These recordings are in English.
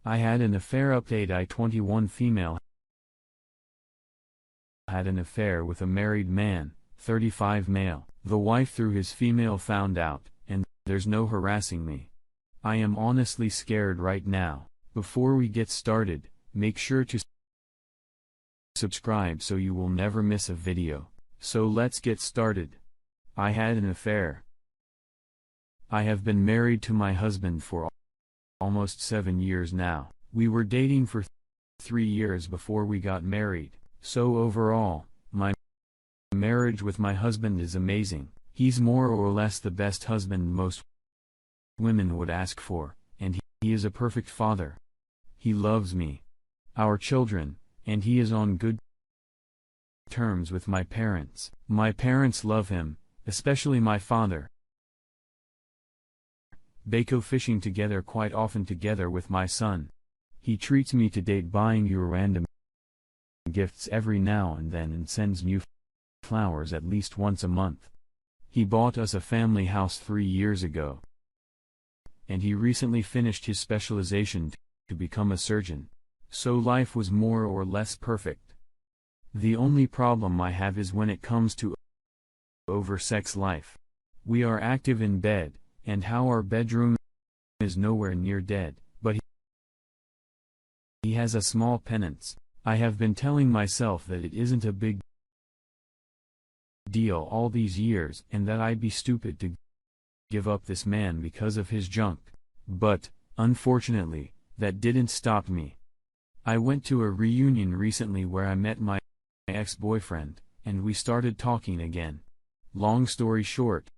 I had an affair. Update: I-21 female had an affair with a married man, 35 male. The wife through his female found out, and there's no harassing me. I am honestly scared right now. Before we get started, make sure to subscribe so you will never miss a video. So let's get started. I had an affair. I have been married to my husband for almost 7 years now. We were dating for 3 years before we got married. So overall, my marriage with my husband is amazing. He's more or less the best husband most women would ask for, and he is a perfect father. He loves me, our children, and he is on good terms with my parents. My parents love him, especially my father. They go fishing together quite often together with my son. He treats me to date, buying you random gifts every now and then, and sends new flowers at least once a month. He bought us a family house 3 years ago. And he recently finished his specialization to become a surgeon. So life was more or less perfect. The only problem I have is when it comes to over sex life. We are active in bed, and how our bedroom is nowhere near dead, but he has a small penance. I have been telling myself that it isn't a big deal all these years, and that I'd be stupid to give up this man because of his junk. But, unfortunately, that didn't stop me. I went to a reunion recently where I met my ex-boyfriend, and we started talking again. Long story short,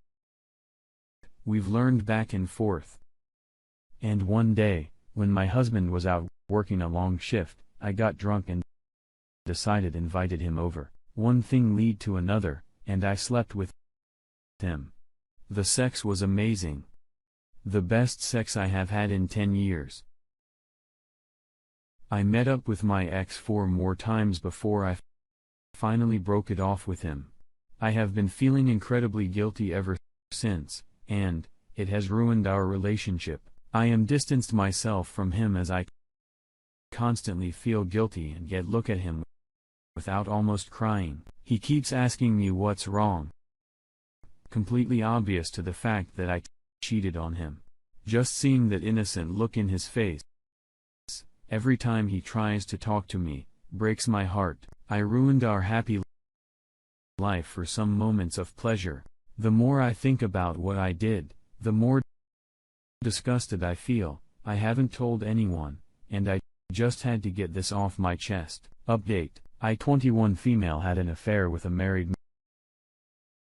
we've learned back and forth. And one day, when my husband was out working a long shift, I got drunk and invited him over. One thing led to another, and I slept with him. The sex was amazing. The best sex I have had in 10 years. I met up with my ex 4 more times before I finally broke it off with him. I have been feeling incredibly guilty ever since, and it has ruined our relationship. I am distanced myself from him as I constantly feel guilty and get look at him without almost crying. He keeps asking me what's wrong. Completely obvious to the fact that I cheated on him. Just seeing that innocent look in his face every time he tries to talk to me breaks my heart. I ruined our happy life for some moments of pleasure. The more I think about what I did, the more disgusted I feel. I haven't told anyone, and I just had to get this off my chest. Update: I-21 female had an affair with a married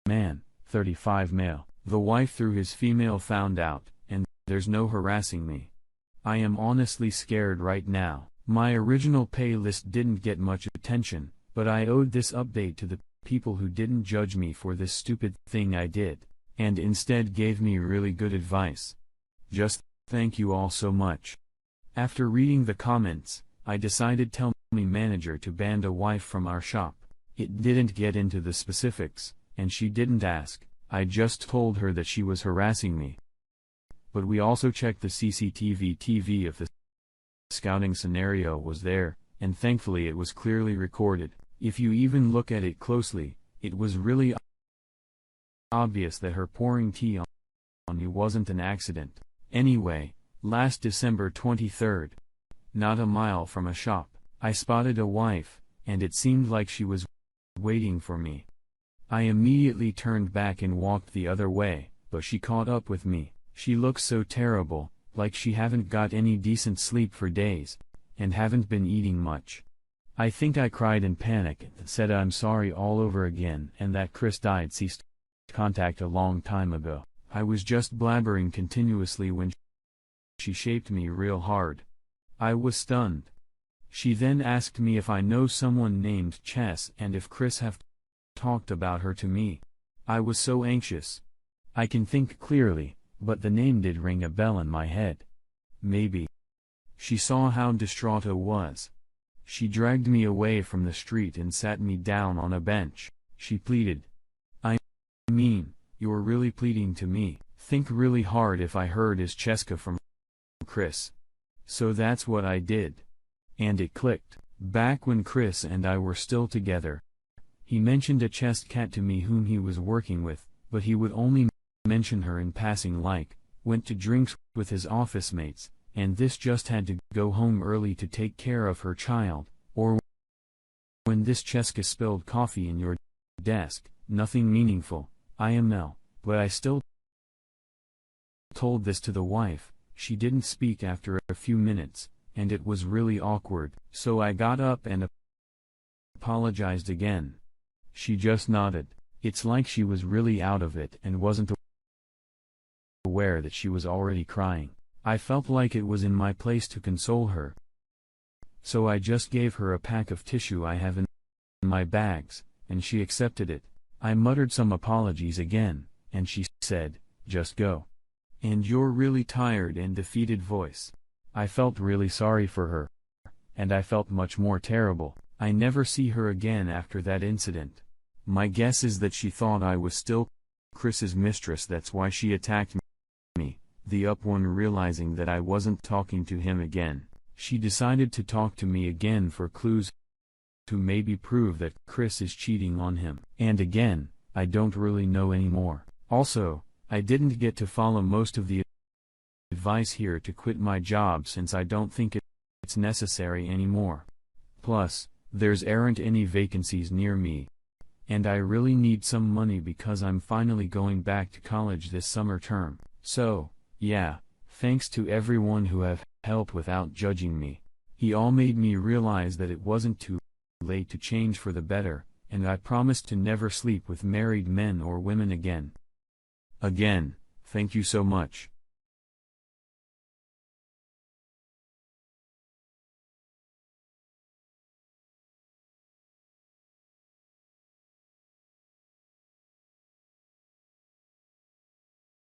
man, 35 male. The wife through his female found out, and there's no harassing me. I am honestly scared right now. My original playlist didn't get much attention, but I owed this update to the people who didn't judge me for this stupid thing I did, and instead gave me really good advice. Just thank you all so much. After reading the comments, I decided to tell my manager to ban a wife from our shop. It didn't get into the specifics, and she didn't ask. I just told her that she was harassing me. But we also checked the CCTV TV if the scouting scenario was there, and thankfully it was clearly recorded. If you even look at it closely, it was really obvious that her pouring tea on you wasn't an accident. Anyway, last December 23rd, not a mile from a shop, I spotted a wife, and it seemed like she was waiting for me. I immediately turned back and walked the other way, but she caught up with me. She looks so terrible, like she haven't got any decent sleep for days, and haven't been eating much. I think I cried in panic and said I'm sorry all over again, and that Chris died ceased contact a long time ago. I was just blabbering continuously when she shaped me real hard. I was stunned. She then asked me if I know someone named Chess and if Chris have talked about her to me. I was so anxious. I can think clearly, but the name did ring a bell in my head. Maybe she saw how distraught I was. She dragged me away from the street and sat me down on a bench. She pleaded. I mean, you're really pleading to me. Think really hard if I heard is Cheska from Chris. So that's what I did. And it clicked. Back when Chris and I were still together, he mentioned a chest cat to me whom he was working with, but he would only mention her in passing, like, went to drinks with his office mates, and this just had to go home early to take care of her child, or when this Cheska spilled coffee in your desk, nothing meaningful, IML, but I still told this to the wife. She didn't speak after a few minutes, and it was really awkward, so I got up and apologized again. She just nodded. It's like she was really out of it and wasn't aware that she was already crying. I felt like it was in my place to console her, so I just gave her a pack of tissue I have in my bags, and she accepted it. I muttered some apologies again, and she said, "Just go." And your really tired and defeated voice. I felt really sorry for her. And I felt much more terrible. I never see her again after that incident. My guess is that she thought I was still Chris's mistress, that's why she attacked me. The up one realizing that I wasn't talking to him again, she decided to talk to me again for clues to maybe prove that Chris is cheating on him. And again, I don't really know anymore. Also, I didn't get to follow most of the advice here to quit my job since I don't think it's necessary anymore. Plus, there's aren't any vacancies near me. And I really need some money because I'm finally going back to college this summer term. So, yeah, thanks to everyone who have helped without judging me. He all made me realize that it wasn't too late to change for the better, and I promised to never sleep with married men or women again. Again, thank you so much.